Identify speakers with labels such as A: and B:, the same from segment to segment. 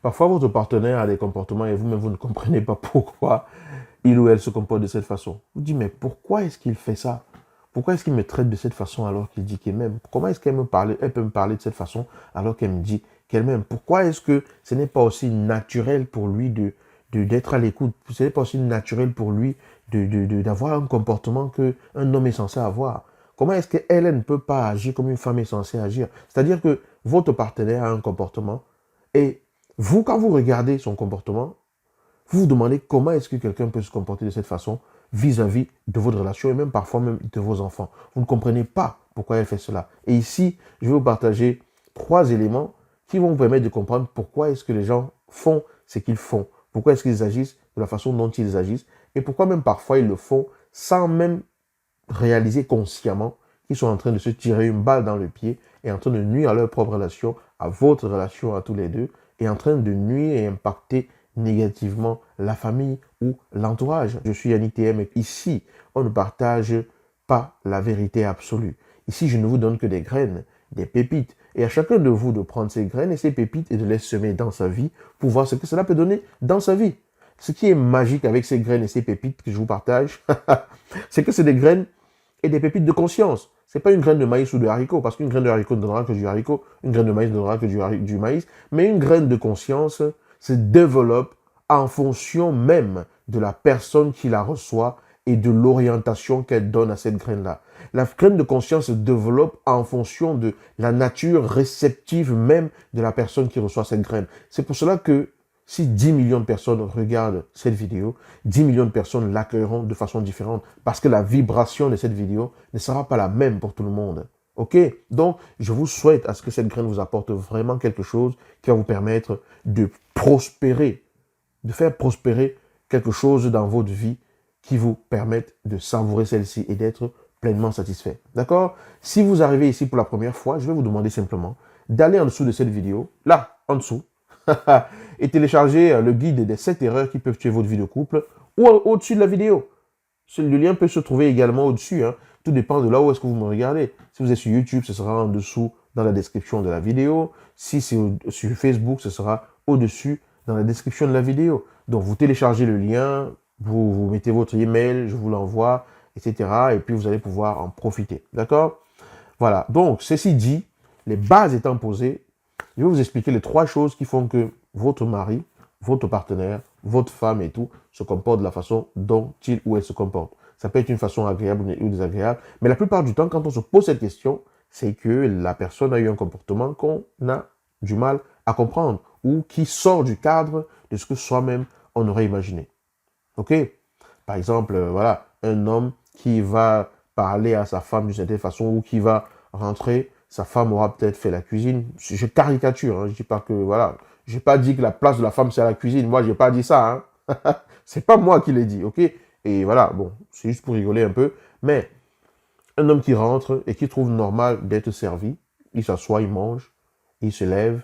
A: Parfois, votre partenaire a des comportements et vous-même, vous ne comprenez pas pourquoi il ou elle se comporte de cette façon. Vous dites, mais pourquoi est-ce qu'il fait ça? Pourquoi est-ce qu'il me traite de cette façon alors qu'il dit qu'il m'aime? Comment est-ce elle peut me parler de cette façon alors qu'elle me dit qu'elle m'aime? Pourquoi est-ce que ce n'est pas aussi naturel pour lui d'être à l'écoute? Ce n'est pas aussi naturel pour lui d'avoir un comportement qu'un homme est censé avoir? Comment est-ce qu'elle elle ne peut pas agir comme une femme est censée agir? C'est-à-dire que votre partenaire a un comportement et vous, quand vous regardez son comportement, vous vous demandez comment est-ce que quelqu'un peut se comporter de cette façon vis-à-vis de votre relation et même parfois même de vos enfants. Vous ne comprenez pas pourquoi elle fait cela. Et ici, je vais vous partager 3 éléments qui vont vous permettre de comprendre pourquoi est-ce que les gens font ce qu'ils font, pourquoi est-ce qu'ils agissent de la façon dont ils agissent et pourquoi même parfois ils le font sans même réaliser consciemment qu'ils sont en train de se tirer une balle dans le pied et en train de nuire à leur propre relation, à votre relation à tous les deux, et en train de nuire et impacter négativement la famille ou l'entourage. Je suis Yannick TM et ici, on ne partage pas la vérité absolue. Ici, je ne vous donne que des graines, des pépites, et à chacun de vous de prendre ces graines et ces pépites et de les semer dans sa vie pour voir ce que cela peut donner dans sa vie. Ce qui est magique avec ces graines et ces pépites que je vous partage, c'est que c'est des graines et des pépites de conscience. Ce n'est pas une graine de maïs ou de haricot, parce qu'une graine de haricot ne donnera que du haricot, une graine de maïs ne donnera que du maïs, mais une graine de conscience se développe en fonction même de la personne qui la reçoit et de l'orientation qu'elle donne à cette graine-là. La graine de conscience se développe en fonction de la nature réceptive même de la personne qui reçoit cette graine. C'est pour cela que si 10 millions de personnes regardent cette vidéo, 10 millions de personnes l'accueilleront de façon différente parce que la vibration de cette vidéo ne sera pas la même pour tout le monde. Ok? Donc, je vous souhaite à ce que cette graine vous apporte vraiment quelque chose qui va vous permettre de prospérer, de faire prospérer quelque chose dans votre vie qui vous permette de savourer celle-ci et d'être pleinement satisfait. D'accord? Si vous arrivez ici pour la première fois, je vais vous demander simplement d'aller en dessous de cette vidéo, là, en dessous, et télécharger le guide des 7 erreurs qui peuvent tuer votre vie de couple ou au-dessus de la vidéo. Le lien peut se trouver également au-dessus. Hein. Tout dépend de là où est-ce que vous me regardez. Si vous êtes sur YouTube, ce sera en dessous dans la description de la vidéo. Si c'est sur Facebook, ce sera au-dessus dans la description de la vidéo. Donc, vous téléchargez le lien, vous mettez votre email, je vous l'envoie, etc. Et puis, vous allez pouvoir en profiter. D'accord? Voilà. Donc, ceci dit, les bases étant posées, je vais vous expliquer les 3 choses qui font que votre mari, votre partenaire, votre femme et tout se comportent de la façon dont il ou elle se comporte. Ça peut être une façon agréable ou désagréable, mais la plupart du temps, quand on se pose cette question, c'est que la personne a eu un comportement qu'on a du mal à comprendre ou qui sort du cadre de ce que soi-même on aurait imaginé. Ok? Par exemple, voilà, un homme qui va parler à sa femme d'une certaine façon ou qui va rentrer, sa femme aura peut-être fait la cuisine. Je caricature, hein, je dis pas que, voilà, j'ai pas dit que la place de la femme c'est à la cuisine. Moi, j'ai pas dit ça, hein. C'est pas moi qui l'ai dit, ok? Et voilà, bon, c'est juste pour rigoler un peu. Mais un homme qui rentre et qui trouve normal d'être servi, il s'assoit, il mange, il se lève,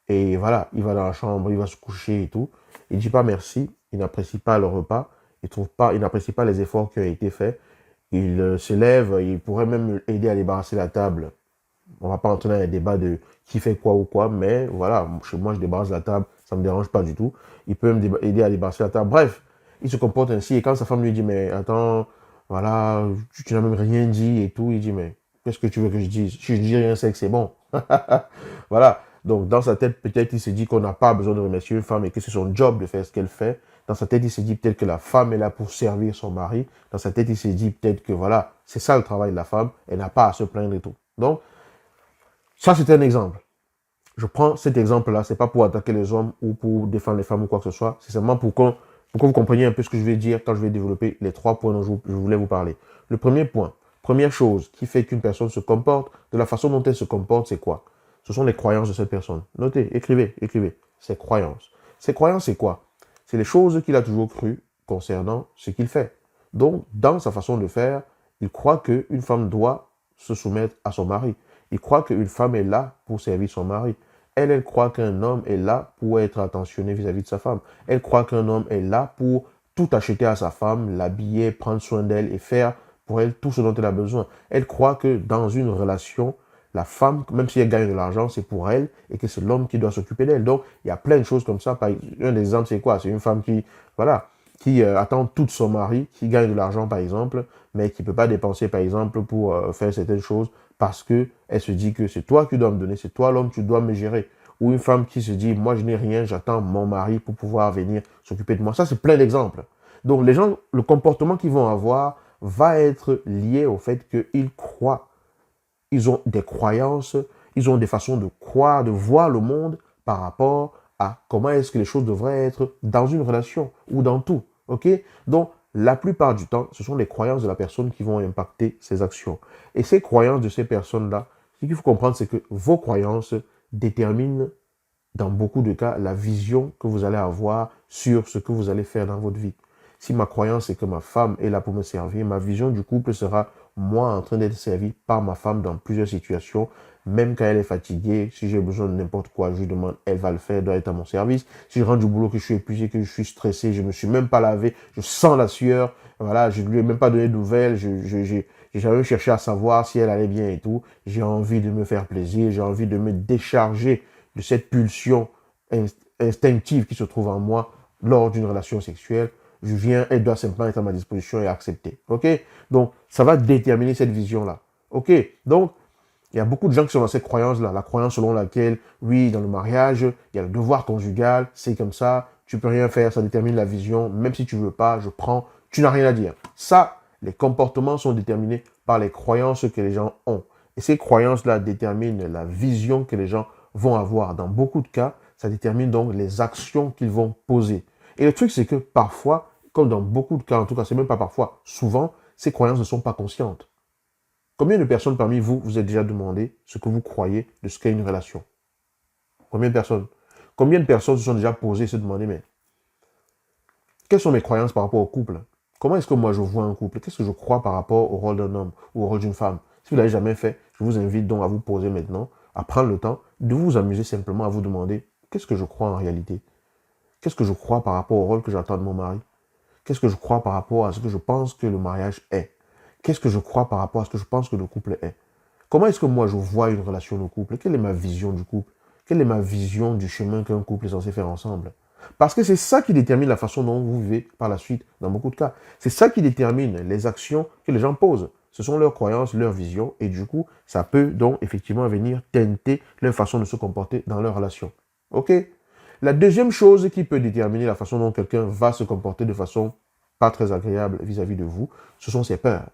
A: et voilà, il va dans la chambre, il va se coucher et tout. Il dit pas merci, il n'apprécie pas le repas, il n'apprécie pas les efforts qui ont été faits. Il se lève, il pourrait même aider à débarrasser la table. On va pas entrer dans un débat de qui fait quoi ou quoi, mais voilà, chez moi je débarrasse la table, ça me dérange pas du tout. Il peut même aider à débarrasser la table. Bref, il se comporte ainsi et quand sa femme lui dit mais attends, voilà, tu n'as même rien dit et tout, il dit mais qu'est-ce que tu veux que je dise? Si je dis rien, c'est que c'est bon. Voilà. Donc, dans sa tête, peut-être, il se dit qu'on n'a pas besoin de remercier une femme et que c'est son job de faire ce qu'elle fait. Dans sa tête, il se dit peut-être que la femme est là pour servir son mari. Dans sa tête, il se dit peut-être que voilà, c'est ça le travail de la femme. Elle n'a pas à se plaindre et tout. Donc, ça, c'est un exemple. Je prends cet exemple-là, c'est pas pour attaquer les hommes ou pour défendre les femmes ou quoi que ce soit. C'est seulement pour que vous compreniez un peu ce que je vais dire quand je vais développer les 3 points dont je voulais vous parler. Le premier point, première chose qui fait qu'une personne se comporte, de la façon dont elle se comporte, c'est quoi? Ce sont les croyances de cette personne. Notez, écrivez. Ses croyances. Ses croyances, c'est quoi? C'est les choses qu'il a toujours crues concernant ce qu'il fait. Donc, dans sa façon de faire, il croit qu'une femme doit se soumettre à son mari. Il croit qu'une femme est là pour servir son mari. Elle croit qu'un homme est là pour être attentionné vis-à-vis de sa femme. Elle croit qu'un homme est là pour tout acheter à sa femme, l'habiller, prendre soin d'elle et faire pour elle tout ce dont elle a besoin. Elle croit que dans une relation, la femme, même si elle gagne de l'argent, c'est pour elle et que c'est l'homme qui doit s'occuper d'elle. Donc, il y a plein de choses comme ça. Un exemple, c'est quoi? C'est une femme qui, voilà, qui attend tout de son mari, qui gagne de l'argent, par exemple, mais qui ne peut pas dépenser, par exemple, pour faire certaines choses parce qu'elle se dit que c'est toi qui dois me donner, c'est toi l'homme, tu dois me gérer. Ou une femme qui se dit, moi je n'ai rien, j'attends mon mari pour pouvoir venir s'occuper de moi. Ça, c'est plein d'exemples. Donc, les gens, le comportement qu'ils vont avoir va être lié au fait qu'ils croient. Ils ont des croyances, ils ont des façons de croire, de voir le monde par rapport à comment est-ce que les choses devraient être dans une relation ou dans tout. Ok? Donc, la plupart du temps, ce sont les croyances de la personne qui vont impacter ses actions. Et ces croyances de ces personnes-là, ce qu'il faut comprendre, c'est que vos croyances déterminent, dans beaucoup de cas, la vision que vous allez avoir sur ce que vous allez faire dans votre vie. Si ma croyance est que ma femme est là pour me servir, ma vision du couple sera moi en train d'être servi par ma femme dans plusieurs situations. Même quand elle est fatiguée, si j'ai besoin de n'importe quoi, je lui demande, elle va le faire, elle doit être à mon service. Si je rentre du boulot, que je suis épuisé, que je suis stressé, je ne me suis même pas lavé, je sens la sueur, voilà, je ne lui ai même pas donné de nouvelles, j'ai jamais cherché à savoir si elle allait bien et tout. J'ai envie de me faire plaisir, j'ai envie de me décharger de cette pulsion instinctive qui se trouve en moi lors d'une relation sexuelle. Je viens, elle doit simplement être à ma disposition et accepter. OK? Donc, ça va déterminer cette vision-là. OK? Donc, il y a beaucoup de gens qui sont dans cette croyance-là, la croyance selon laquelle, oui, dans le mariage, il y a le devoir conjugal, c'est comme ça, tu peux rien faire, ça détermine la vision, même si tu veux pas, je prends, tu n'as rien à dire. Ça, les comportements sont déterminés par les croyances que les gens ont. Et ces croyances-là déterminent la vision que les gens vont avoir. Dans beaucoup de cas, ça détermine donc les actions qu'ils vont poser. Et le truc, c'est que parfois, comme dans beaucoup de cas, en tout cas, c'est même pas parfois, souvent, ces croyances ne sont pas conscientes. Combien de personnes parmi vous vous êtes déjà demandé ce que vous croyez de ce qu'est une relation? Combien de personnes? Combien de personnes se sont déjà posées et se demandé, mais quelles sont mes croyances par rapport au couple? Comment est-ce que moi je vois un couple? Qu'est-ce que je crois par rapport au rôle d'un homme ou au rôle d'une femme? Si vous ne l'avez jamais fait, je vous invite donc à vous poser maintenant, à prendre le temps de vous amuser simplement à vous demander qu'est-ce que je crois en réalité? Qu'est-ce que je crois par rapport au rôle que j'attends de mon mari? Qu'est-ce que je crois par rapport à ce que je pense que le mariage est? Qu'est-ce que je crois par rapport à ce que je pense que le couple est? Comment est-ce que moi je vois une relation de couple? Quelle est ma vision du couple? Quelle est ma vision du chemin qu'un couple est censé faire ensemble? Parce que c'est ça qui détermine la façon dont vous vivez par la suite, dans beaucoup de cas. C'est ça qui détermine les actions que les gens posent. Ce sont leurs croyances, leurs visions, et du coup, ça peut donc effectivement venir teinter leur façon de se comporter dans leur relation. OK? La deuxième chose qui peut déterminer la façon dont quelqu'un va se comporter de façon pas très agréable vis-à-vis de vous, ce sont ses peurs.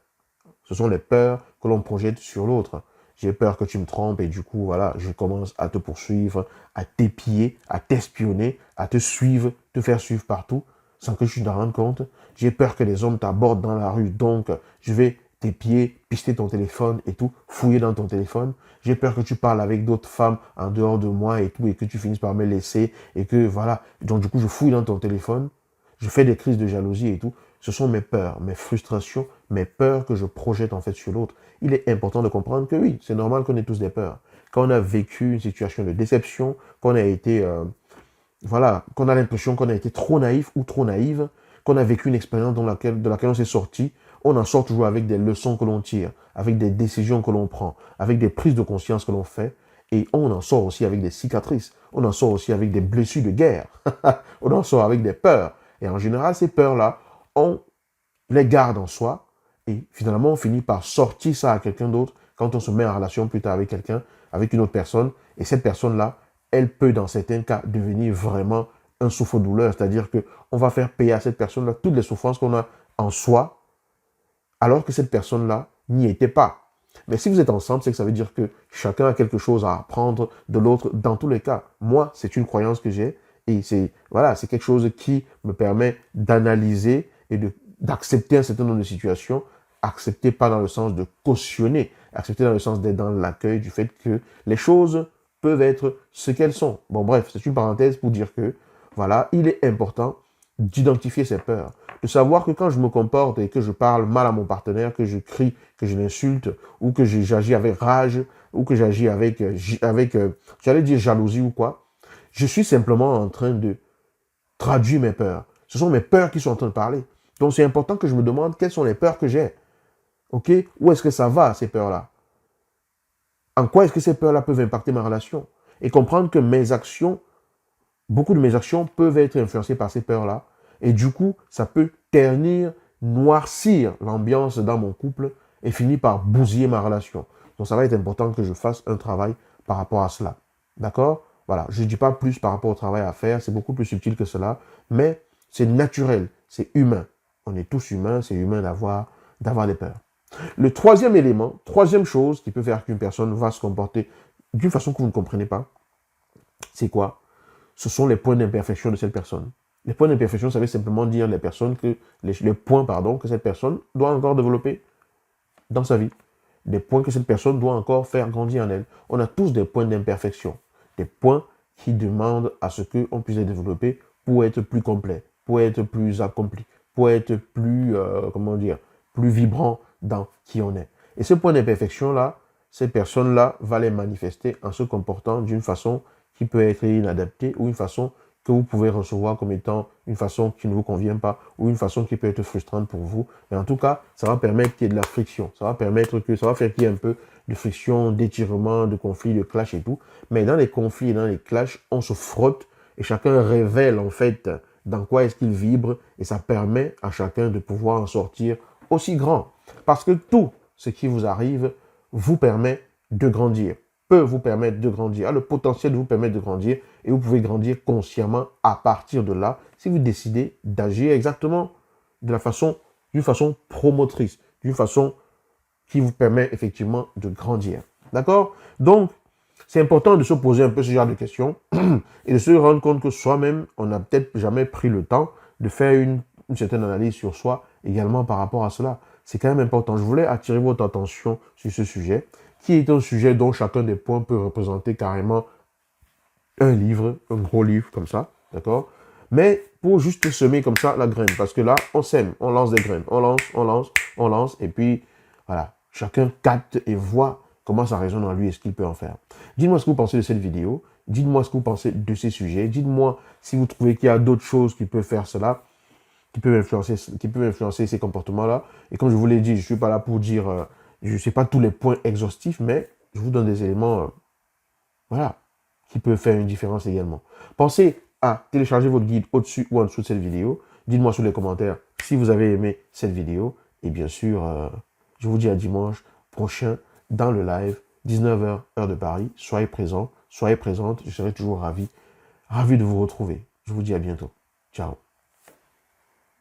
A: Ce sont les peurs que l'on projette sur l'autre. J'ai peur que tu me trompes et du coup, voilà, je commence à te poursuivre, à t'épier, à t'espionner, à te suivre, te faire suivre partout, sans que tu t'en rendes compte. J'ai peur que les hommes t'abordent dans la rue, donc je vais t'épier, pister ton téléphone et tout, fouiller dans ton téléphone. J'ai peur que tu parles avec d'autres femmes en dehors de moi et tout, et que tu finisses par me laisser, et que voilà, donc du coup, je fouille dans ton téléphone, je fais des crises de jalousie et tout. Ce sont mes peurs, mes frustrations, mes peurs que je projette en fait sur l'autre. Il est important de comprendre que oui, c'est normal qu'on ait tous des peurs. Quand on a vécu une situation de déception, qu'on a été, voilà, qu'on a l'impression qu'on a été trop naïf ou trop naïve, qu'on a vécu une expérience de laquelle on s'est sorti, on en sort toujours avec des leçons que l'on tire, avec des décisions que l'on prend, avec des prises de conscience que l'on fait, et on en sort aussi avec des cicatrices, on en sort aussi avec des blessures de guerre, on en sort avec des peurs. Et en général, ces peurs-là, on les garde en soi et finalement, on finit par sortir ça à quelqu'un d'autre quand on se met en relation plus tard avec quelqu'un, avec une autre personne. Et cette personne-là, elle peut, dans certains cas, devenir vraiment un souffre-douleur. C'est-à-dire qu'on va faire payer à cette personne-là toutes les souffrances qu'on a en soi, alors que cette personne-là n'y était pas. Mais si vous êtes ensemble, c'est que ça veut dire que chacun a quelque chose à apprendre de l'autre dans tous les cas. Moi, c'est une croyance que j'ai et c'est voilà, c'est quelque chose qui me permet d'analyser et d'accepter un certain nombre de situations, accepter pas dans le sens de cautionner, accepter dans le sens d'être dans l'accueil du fait que les choses peuvent être ce qu'elles sont. Bon bref, c'est une parenthèse pour dire que voilà, il est important d'identifier ses peurs, de savoir que quand je me comporte et que je parle mal à mon partenaire, que je crie, que je l'insulte, ou que j'agis avec rage, ou que j'agis avec j'allais dire jalousie ou quoi, je suis simplement en train de traduire mes peurs. Ce sont mes peurs qui sont en train de parler. Donc c'est important que je me demande quelles sont les peurs que j'ai. OK? Où est-ce que ça va, ces peurs-là? En quoi est-ce que ces peurs-là peuvent impacter ma relation? Et comprendre que mes actions, beaucoup de mes actions peuvent être influencées par ces peurs-là. Et du coup, ça peut ternir, noircir l'ambiance dans mon couple et finir par bousiller ma relation. Donc, ça va être important que je fasse un travail par rapport à cela. D'accord? Voilà, je ne dis pas plus par rapport au travail à faire, c'est beaucoup plus subtil que cela, mais c'est naturel, c'est humain. On est tous humains, c'est humain d'avoir les peurs. Le troisième élément, troisième chose qui peut faire qu'une personne va se comporter d'une façon que vous ne comprenez pas, c'est quoi? Ce sont les points d'imperfection de cette personne. Les points d'imperfection, ça veut simplement dire les points que cette personne doit encore développer dans sa vie. Des points que cette personne doit encore faire grandir en elle. On a tous des points d'imperfection. Des points qui demandent à ce qu'on puisse les développer pour être plus complet, pour être plus accompli, pour être plus, plus vibrant dans qui on est. Et ce point d'imperfection-là, ces personnes-là vont les manifester en se comportant d'une façon qui peut être inadaptée ou une façon que vous pouvez recevoir comme étant une façon qui ne vous convient pas ou une façon qui peut être frustrante pour vous. Mais en tout cas, ça va permettre qu'il y ait de la friction. Ça va faire qu'il y ait un peu de friction, d'étirement, de conflit, de clash et tout. Mais dans les conflits et dans les clashs, on se frotte et chacun révèle en fait dans quoi est-ce qu'il vibre et ça permet à chacun de pouvoir en sortir aussi grand. Parce que tout ce qui vous arrive vous permet de grandir, peut vous permettre de grandir, a le potentiel de vous permettre de grandir et vous pouvez grandir consciemment à partir de là si vous décidez d'agir exactement d'une façon promotrice, d'une façon qui vous permet effectivement de grandir. D'accord? Donc, c'est important de se poser un peu ce genre de questions et de se rendre compte que soi-même, on n'a peut-être jamais pris le temps de faire une certaine analyse sur soi également par rapport à cela. C'est quand même important. Je voulais attirer votre attention sur ce sujet, qui est un sujet dont chacun des points peut représenter carrément un livre, un gros livre comme ça, d'accord? Mais pour juste semer comme ça la graine, parce que là, on sème, on lance des graines, on lance, et puis voilà, chacun capte et voit comment ça résonne en lui et ce qu'il peut en faire. Dites-moi ce que vous pensez de cette vidéo, dites-moi ce que vous pensez de ces sujets, dites-moi si vous trouvez qu'il y a d'autres choses qui peuvent faire cela, qui peuvent influencer ces comportements-là. Et comme je vous l'ai dit, je ne suis pas là pour dire, je ne sais pas tous les points exhaustifs, mais je vous donne des éléments, voilà, qui peuvent faire une différence également. Pensez à télécharger votre guide au-dessus ou en dessous de cette vidéo. Dites-moi sous les commentaires si vous avez aimé cette vidéo. Et bien sûr, je vous dis à dimanche prochain dans le live, 19h, heure de Paris. Soyez présents, soyez présentes. Je serai toujours ravi de vous retrouver. Je vous dis à bientôt. Ciao.